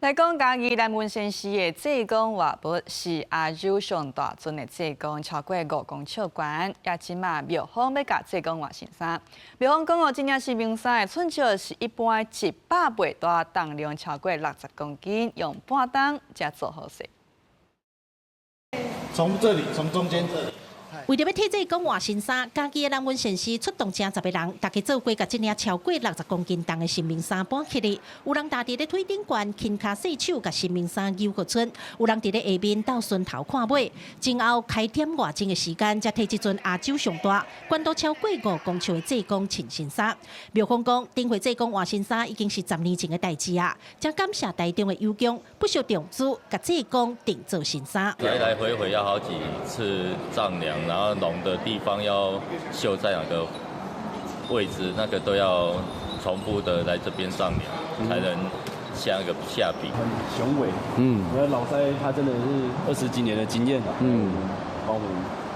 來講嘉義南文縣市的濟公活佛是亞洲上大尊的濟公，超過5公尺高，也即馬廟方要甲濟公換新衫。廟方講這件新名衫的寸尺是一般100倍大，重量超過60公斤，用半冬才做好勢。從中間這裡。為了要替濟公換新衫，嘉義的南文縣市出動正10個人，大家做伙把這件超過60公斤重的新名衫搬起來。有人搭在咧腿頂懸，輕腳細手，把新名衫扭過村；有人在咧下面到順頭看尾。前後開店外鐘的時間，才替這尊亞洲上大、高度超過5公尺的濟公穿新衫。廟方講，頂回濟公換新衫已經是10年前的代誌啊！真感謝台中的友公，不惜重資，把濟公訂做新衫。來來回回要好幾次丈量。然後龍的地方要繡在哪個位置，那個都要重複的來這邊丈量，才能下一個下筆。很雄偉，我的老師他真的是20幾年的經驗，幫我們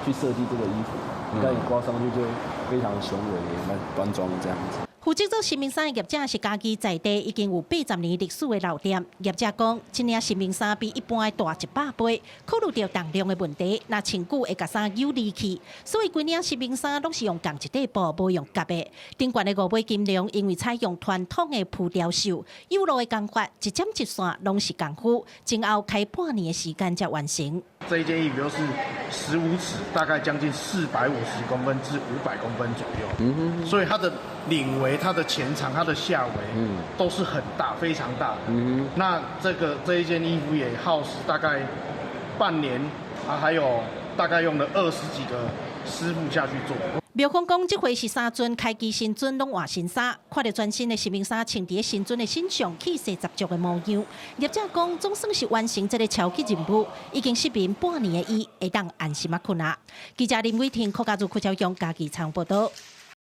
去設計這個衣服，你看你掛上去就非常雄偉、蠻端莊這樣子。負責做新名衫的業者是嘉義在地已經有80年歷史的老店。業者講，這件新名衫比一般的大100倍，考慮到重量的問題，那穿久會甲衫扭離去，所以規件新名衫攏是用鋼一塊布，無用夾的。頂懸的5尾金龍，因為採用傳統的浮雕繡，有路的工法一針一線攏是功夫，前後開半年的時間才完成。這一件衣服就是15尺，大概將近450公分至500公分左右。所以它的領圍、它的前長、它的下圍，都是很大，非常大的。那這一件衣服也耗時大概半年啊，還有大概用了20幾個師傅下去做。廟方講，這回是3尊開基新尊攏換新衫，看到全新的新名衫穿在新尊的身上，氣勢十足的模樣。業者講，總算是完成這個超級任務，已經失眠半年的伊會當安心啊困啊。記者林偉霆、柯家如、柯超雄、嘉義採訪報道。